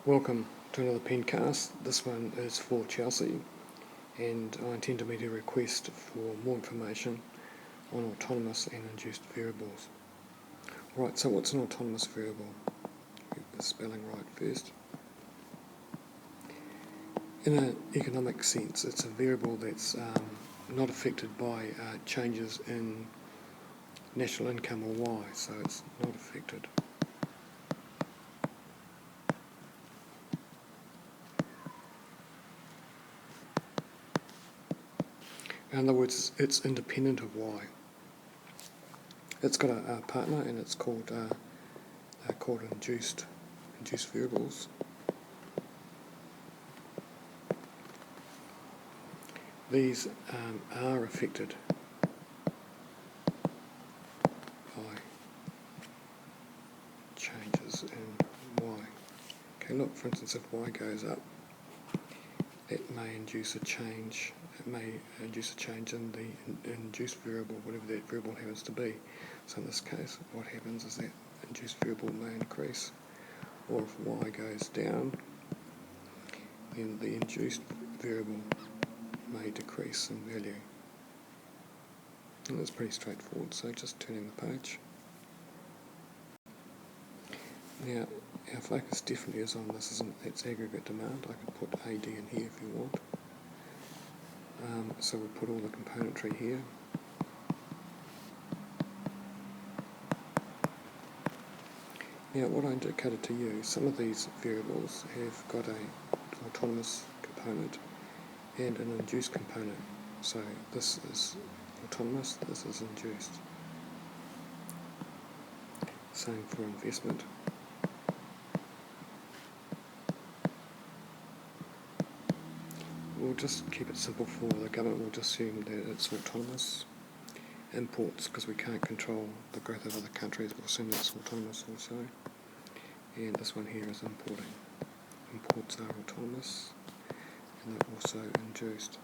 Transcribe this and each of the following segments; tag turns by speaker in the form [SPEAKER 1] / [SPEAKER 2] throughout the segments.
[SPEAKER 1] Welcome to another pencast. This one is for Chelsea, and I intend to meet a request for more information on autonomous and induced variables. Right, so what's an autonomous variable? Get the spelling right first. In an economic sense, it's a variable that's not affected by changes in national income or Y, so it's not affected. In other words, it's independent of Y. It's got a partner, and it's called induced variables. These are affected by changes in Y. Okay, look, for instance, if Y goes up, it may induce a change. It may induce a change in the induced variable, whatever that variable happens to be. So in this case, what happens is that induced variable may increase, or if Y goes down, then the induced variable may decrease in value. And that's pretty straightforward, so just turning the page. Now, our focus definitely is on this, isn't it? It's aggregate demand. I could put AD in here if you want. So we'll put all the componentry here. Now, what I indicated to you, some of these variables have got an autonomous component and an induced component. So this is autonomous, this is induced. Same for investment. We'll just keep it simple for the government. We'll just assume that it's autonomous. Imports, because we can't control the growth of other countries, we'll assume that's autonomous also. And this one here is importing. Imports are autonomous, and they're also induced.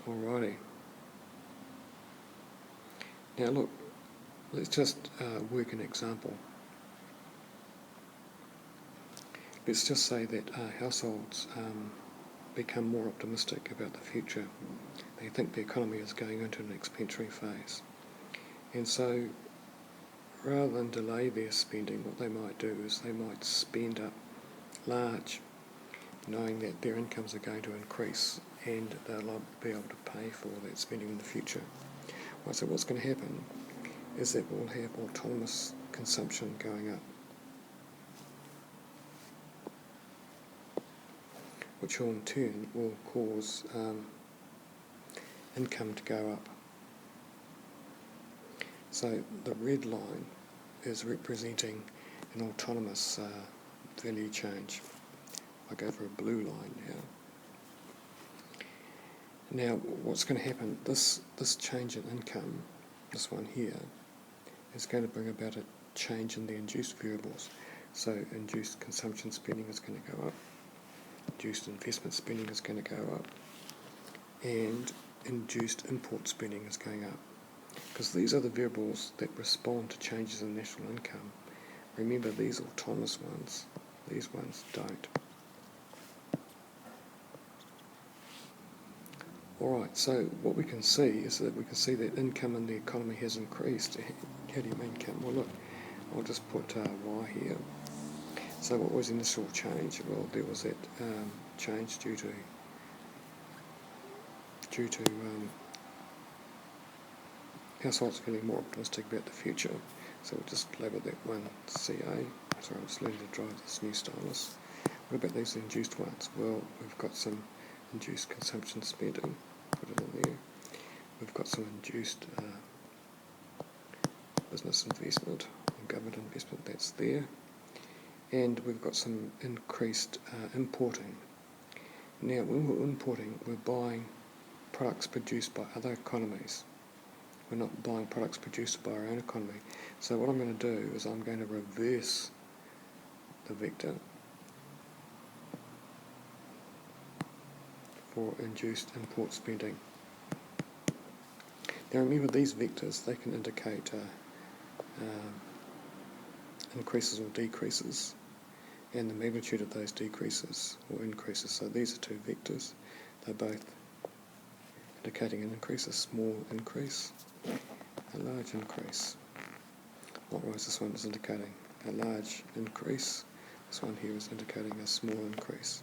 [SPEAKER 1] Alrighty. Now look, let's just work an example. Let's just say that households become more optimistic about the future. They think the economy is going into an expansionary phase. And so, rather than delay their spending, what they might do is they might spend up large, knowing that their incomes are going to increase and they'll be able to pay for that spending in the future. Right, so what's going to happen is that we'll have autonomous consumption going up, which in turn will cause income to go up. So the red line is representing an autonomous value change. I go for a blue line now. Now, what's going to happen? This change in income, this one here, is going to bring about a change in the induced variables. So induced consumption spending is going to go up. Induced investment spending is going to go up, and induced import spending is going up, because these are the variables that respond to changes in national income. Remember, these autonomous ones, these ones don't. Alright, so what we can see is that we can see that income in the economy has increased. How do you mean income? Well look, I'll just put Y here. So what was the initial change? Well, there was that change due to households feeling more optimistic about the future. So we'll just label that one CA. Sorry, I'm just learning to drive this new stylus. What about these induced ones? Well, we've got some induced consumption spending. Put it in there. We've got some induced business investment and government investment. That's there. And we've got some increased importing. Now, when we're importing, we're buying products produced by other economies. We're not buying products produced by our own economy. So what I'm going to do is I'm going to reverse the vector for induced import spending. Now remember, these vectors, they can indicate increases or decreases and the magnitude of those decreases or increases. So these are two vectors. They're both indicating an increase, a small increase, a large increase. Likewise, this one is indicating a large increase. This one here is indicating a small increase.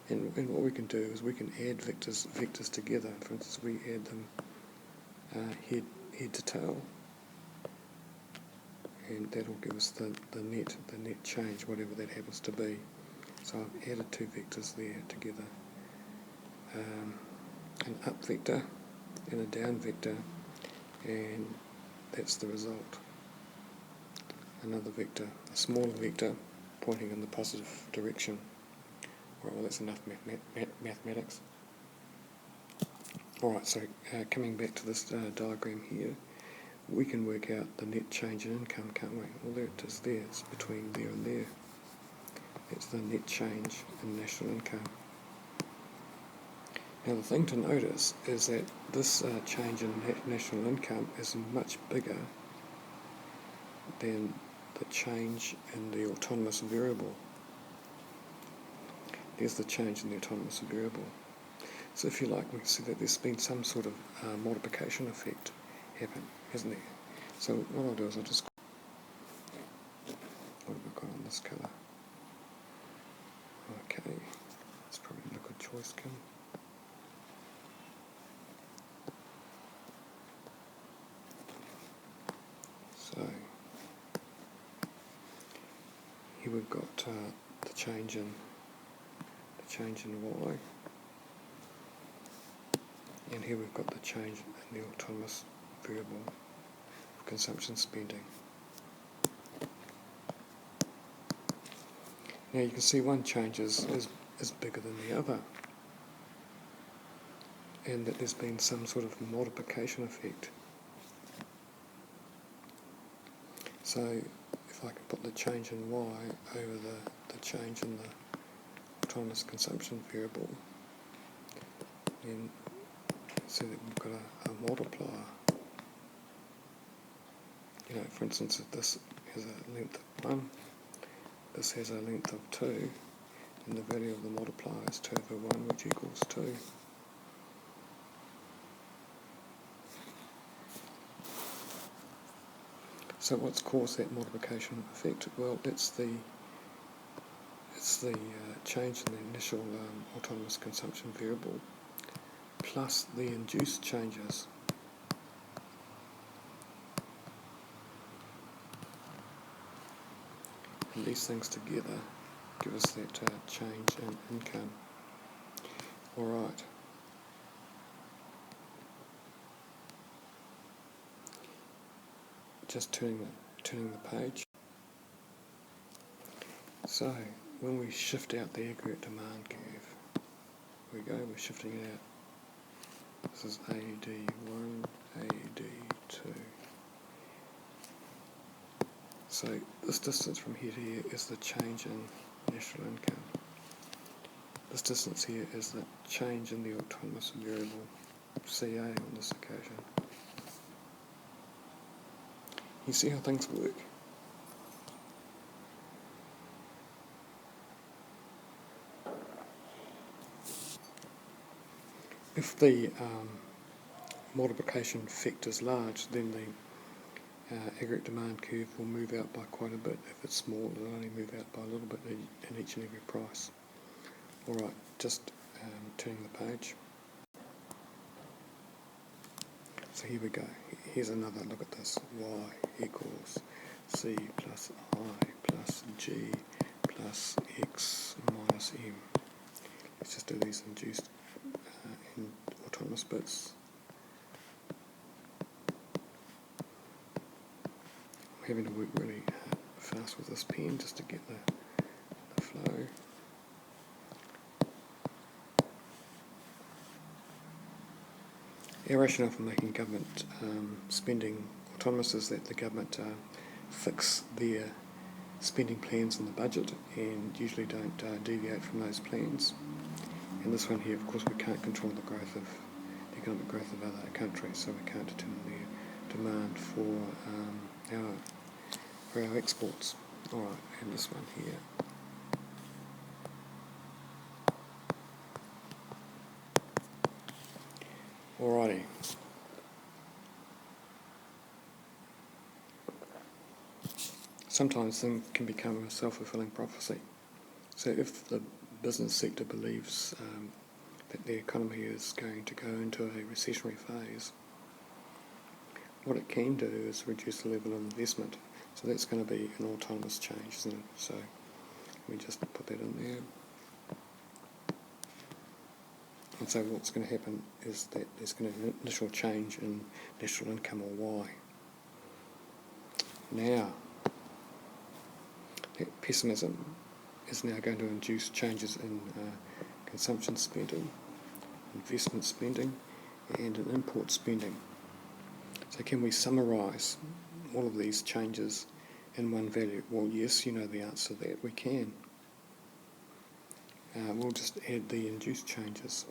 [SPEAKER 1] And what we can do is we can add vectors together. For instance, we add them head to tail, and that will give us the net change, whatever that happens to be. So I've added two vectors there together, an up vector and a down vector, and that's the result. Another vector, a smaller vector pointing in the positive direction. Alright, well, that's enough mathematics. Alright, so coming back to this diagram here, we can work out the net change in income, can't we? Well, there it is there, it's between there and there. It's the net change in national income. Now the thing to notice is that this change in national income is much bigger than the change in the autonomous variable. There's the change in the autonomous variable. So if you like, we can see that there's been some sort of multiplication effect happen, hasn't there? So what I'll do is I'll just... What have I got on this colour? Okay, it's probably a good choice, Kim. So here we've got the change in Y, and here we've got the change in the autonomous variable of consumption spending. Now you can see one change is bigger than the other, and that there's been some sort of multiplication effect. So if I can put the change in Y over the change in the autonomous consumption variable, then see that we've got a multiplier. You know, for instance, if this has a length of 1, this has a length of 2, and the value of the multiplier is 2 over 1, which equals 2. So what's caused that multiplication effect? Well, it's the change in the initial autonomous consumption variable plus the induced changes. And these things together give us that change in income. Alright. Just turning the page. So when we shift out the aggregate demand curve, here we go, we're shifting it out. This is AD1, AD2. So this distance from here to here is the change in national income. This distance here is the change in the autonomous variable, CA on this occasion. You see how things work? If the multiplication effect is large, then the aggregate demand curve will move out by quite a bit. If it's small, it'll only move out by a little bit in each and every price. Alright, just turning the page. So here we go. Here's another look at this. Y equals C plus I plus G plus X minus M. Let's just do these induced in autonomous bits. I'm having to work really fast with this pen just to get the flow. Our rationale for making government spending autonomous is that the government fix their spending plans in the budget and usually don't deviate from those plans. And this one here, of course, we can't control the economic growth of other countries, so we can't determine their demand for our exports. Alright, and this one here. Alrighty. Sometimes things can become a self-fulfilling prophecy. So if the business sector believes that the economy is going to go into a recessionary phase, what it can do is reduce the level of investment. So that's going to be an autonomous change, isn't it? So let me just put that in there. And so what's going to happen is that there's going to be an initial change in national income, or Y. Now, that pessimism is now going to induce changes in consumption spending, investment spending, and in import spending. So can we summarise all of these changes in one value? Well, yes, you know the answer to that. We can. We'll just add the induced changes.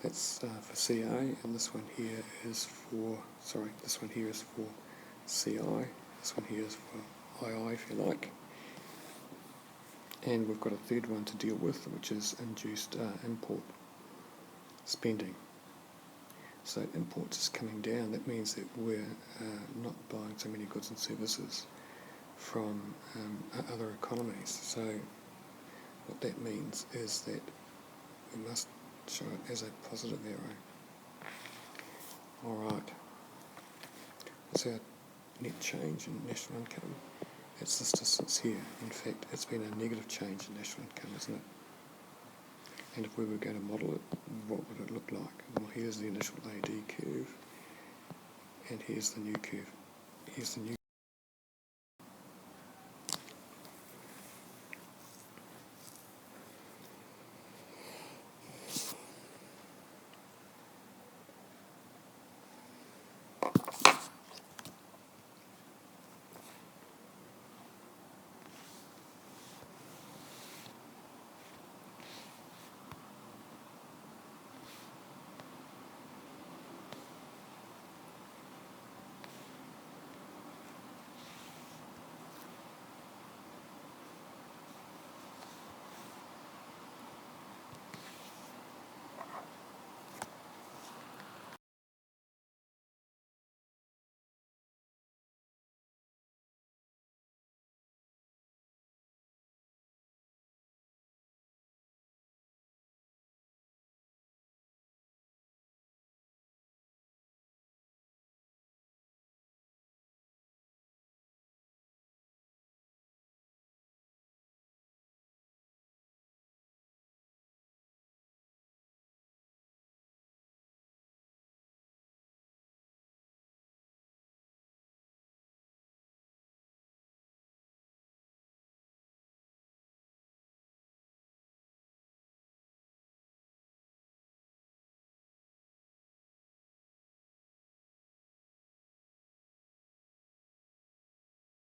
[SPEAKER 1] That's for CA, and this one here is for, this one here is for CI, this one here is for II, if you like. And we've got a third one to deal with, which is induced import spending. So imports is coming down. That means that we're not buying so many goods and services from other economies. So what that means is that we must show it as a positive arrow. Alright. What's our net change in national income? It's this distance here. In fact, it's been a negative change in national income, isn't it? And if we were going to model it, what would it look like? Well, here's the initial AD curve, and here's the new curve. Here's the new